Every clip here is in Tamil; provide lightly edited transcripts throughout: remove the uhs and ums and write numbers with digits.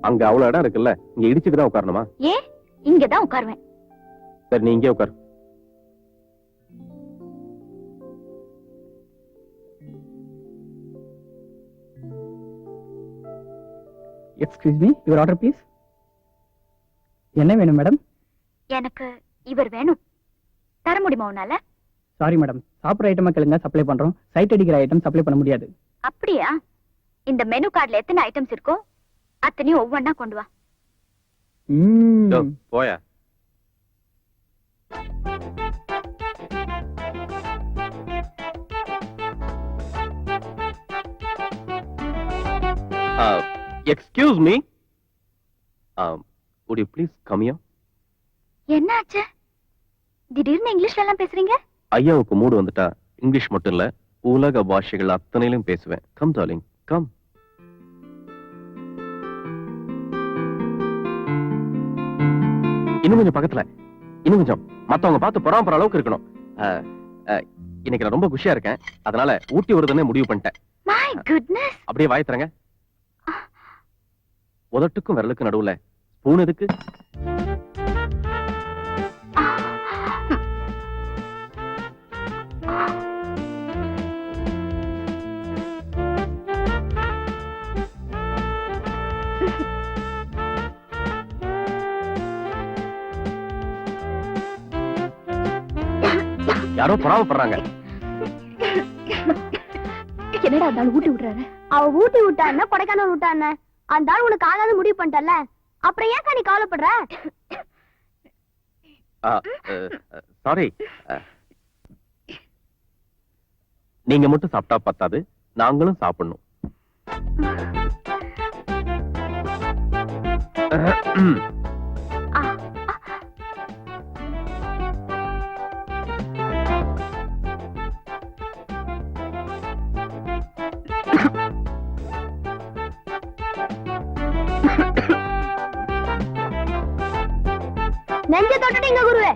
அங்க அவ்வளவு இடம் இருக்குல்ல, இங்க இடிச்சுட்டு தான் உட்காரணுமா? ஏன் இங்கதான் உட்காருவேன். சரி, நீ இங்கே உட்காரு. Excuse me, your order please. என்ன வேணும் மேடம்? எனக்கு இவர் வேணும். தர முடியுமா உன்னால? சாரி மேடம், சாப்பிட்ற ஐட்டமா கேளுங்க, சப்ளை பண்றோம். சைட் அடிக்கிற ஐட்டம் சப்ளை பண்ண முடியாது. அப்படியா? இந்த மெனு கார்டுல எத்தனை ஐட்டம்ஸ் இருக்கோ அத்தனையும் ஒவ்வொன்னா கொண்டு வா. போயா. Excuse me, would you please come here? என்ன ஆச்சு? திடீர்னு இங்கிலீஷ்ல எல்லாம் பேசுறீங்க? ஐயாவுக்கு மூடு வந்துட்டா இங்கிலீஷ் மட்டும் இல்ல, உலக பாஷைகள் அத்தனையிலும் பேசுவேன். Come darling, come. இன்னும் கொஞ்சம் பக்கத்துல, இன்னும் கொஞ்சம். மத்தவங்க பார்த்து பொறாம அளவுக்கு இருக்கணும். இன்னைக்கு நான் ரொம்ப குஷியா இருக்கேன், அதனால ஊட்டி வருதுன்னு முடிவு பண்ணிட்டேன். My goodness. அப்படியே வாய் தரங்க. உதட்டுக்கும் விரலுக்கு நடுவுல ஸ்பூன் எதுக்கு? யாரோ பொறாமப்படுறாங்க. என்னடா அந்த ஆள் ஊட்டி விடுறாரு? அவ ஊட்டி விட்டான்னா கொடைக்கானல் விட்டான அந்த ஆள் உனக்கு ஆகாத முடிவு பண்ணிட்டல, அப்புறம் ஏன் நீ கவலைப்படுற? சாரி, நீங்க மட்டும் சாப்பிட்டா பத்தாது, நாங்களும் சாப்பிடணும். நெஞ்ச தொட்டுட்டீங்க குருவே.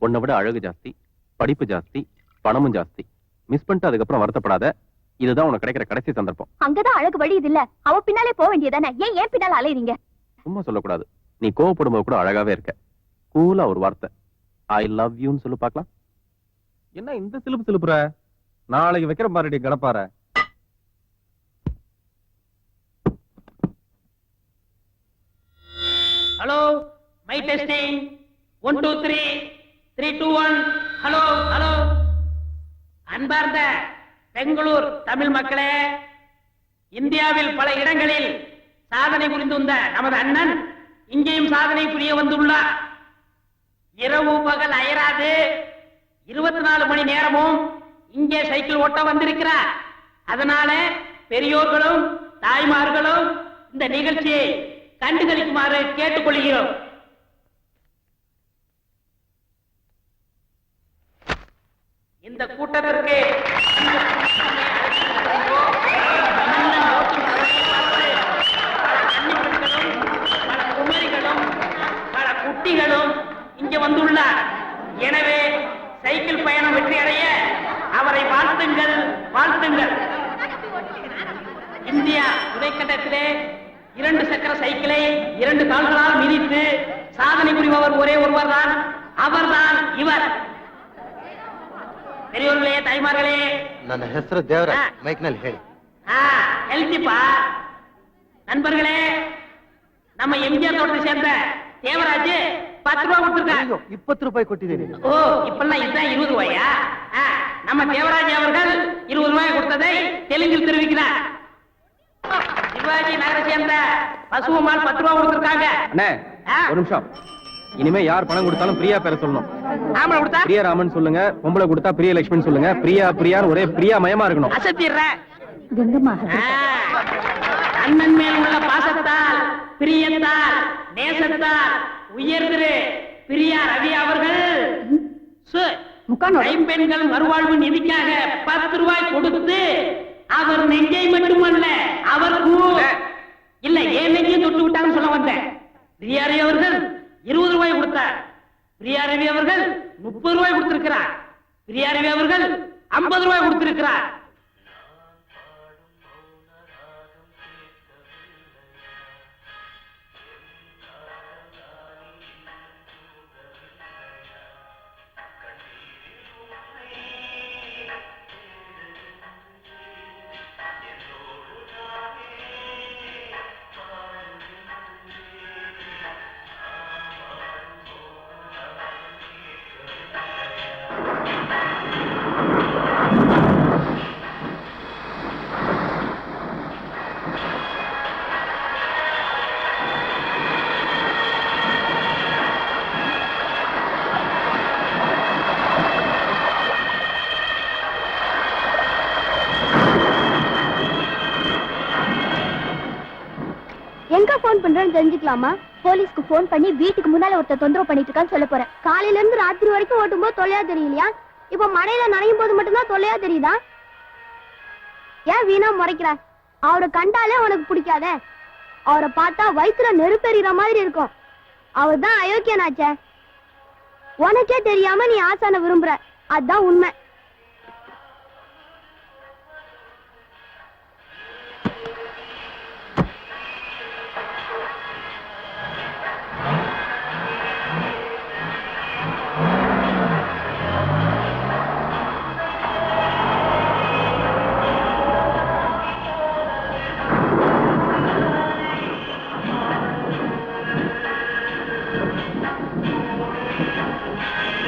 உன்னை விட அழகு ஜாஸ்தி, படிப்பு ஜாஸ்தி, பணமும் ஜாஸ்தி. மிஸ் பண்ணிட்டு அதுக்கப்புறம் வருத்தப்படாத. இதுதான் உனக்கு கிடைக்கிற கடைசி சந்தர்ப்பம். அங்கதான் அழகு வழி இது இல்ல, அவ பின்னாலே போக வேண்டியதானே. ஏன் பின்னால அலையறீங்க? சும்மா சொல்லக்கூடாது. நீ கோவப்படும்போது கூட அழகாவே இருக்க. கூலா ஒரு வார்த்தை ஐ லவ் யூன்னு சொல்லு பார்க்கலாம். என்ன இந்த சிலுப்பு சிலுப்புற? நாளைக்கு வைக்கிற பாருடி கடப்பார. Hello, my testing 1 2 3 3 2 1. Hello hello. அன்பார்ந்த பெங்களூர் தமிழ் மக்களே, இந்தியாவில் பல இடங்களில் சாதனை புரிந்து வந்த நமது அண்ணன் இங்கேயும் சாதனை புரிய வந்துள்ளார். இரவு பகல் அயராது 24 மணி நேரமும் இங்கே சைக்கிள் ஓட்ட வந்திருக்கிறார். அதனால பெரியோர்களும் தாய்மார்களும் இந்த நிகழ்ச்சியை கண்டுகளிக்குமாறு கேட்டுக்கொள்கிறோம். இந்த கூட்டத்திற்கு பல குமரிகளும் பல குட்டிகளும் இங்கே வந்துள்ளார். எனவே சைக்கிள் பயணம் வெற்றி அடைய அவரை வாழ்த்துங்கள், வாழ்த்துங்கள். இந்தியா துணைக்கண்டத்திலே 2 சக்கர சைக்கிளை 2 கால்களால் மிதித்து சாதனை புரிபவர் ஒரே ஒருவர் தான், அவர்தான் இவர். பெரியோர்களே, தாய்மார்களே, ನನ್ನ ಹೆಸರು ದೇವರಾಜ್, ಮೈಕ್ನಲ್ಲಿ ಹೇಳಿ. எழுதிப்பா. நண்பர்களே, நம்ம எம்ஜிஆர் தோட்டத்தை சேர்ந்த தேவராஜ் 10 ரூபாய் கொடுத்திருக்காங்க. 20 ರೂಪಾಯಿ ಕೊಟ್ಟಿದ್ದೀನಿ. ஓ, இப்பெல்லாம் இதுதான் 20 ரூபாயா? நம்ம தேவராஜ் அவர்கள் 20 ரூபாய் கொடுத்ததை தெலுங்கில் தெரிவிக்கிறார். சிவாஜி நகரை சேர்ந்த பசுமால் 10 ரூபாய் கொடுத்திருக்காங்க. அண்ணே, ஒரு நிமிஷம். இனிமே யார் பணம் கொடுத்தாலும் பிரியா பேர சொல்லணும். ஆம்பளை கொடுத்தா பிரியராமன் சொல்லுங்க, பொம்பளை கொடுத்தா பிரியலட்சுமின்னு சொல்லுங்க. பிரியா பிரியான்னு ஒரே பிரியா மயமா இருக்கணும். அசத்திடுற அண்ணன் மேல் உள்ள பாசத்தால், பிரியத்தால், நேசத்தால் உயர்திரு பிரியா ரவி அவர்கள் கைம்பெண்கள் மறுவாழ்வு நிதிக்காக 10 ரூபாய் கொடுத்து அவர் நெஞ்சை மட்டுமல்ல அவர் இல்ல ஏன் நெஞ்சையும் தொட்டு விட்டான்னு சொல்ல வந்தேன். பிரியா ரவி அவர்கள் 20 ரூபாய் கொடுத்தார். பிரியா ரவி அவர்கள் 30 ரூபாய் கொடுத்திருக்கிறார். பிரியா ரவி அவர்கள் 50 ரூபாய் கொடுத்திருக்கிறார். விஷயம் தெரிஞ்சுக்கலாமா? போலீஸ்க்கு போன் பண்ணி வீட்டுக்கு முன்னால ஒருத்தர் தொந்தரவு பண்ணிட்டு இருக்கான்னு சொல்ல போறேன். காலையில இருந்து ராத்திரி வரைக்கும் ஓட்டும் போது தொல்லையா தெரியலையா? இப்ப மழையில நனையும் போது மட்டும்தான் தொல்லையா தெரியுதா? ஏன் வீணா முறைக்கிற? அவரை கண்டாலே உனக்கு பிடிக்காதே. அவரை பார்த்தா வயிற்றுல நெருப்பெறிகிற மாதிரி இருக்கும். அவர் தான் அயோக்கியனாச்சே. உனக்கே தெரியாம நீ ஆசான விரும்புற, அதான் உண்மை.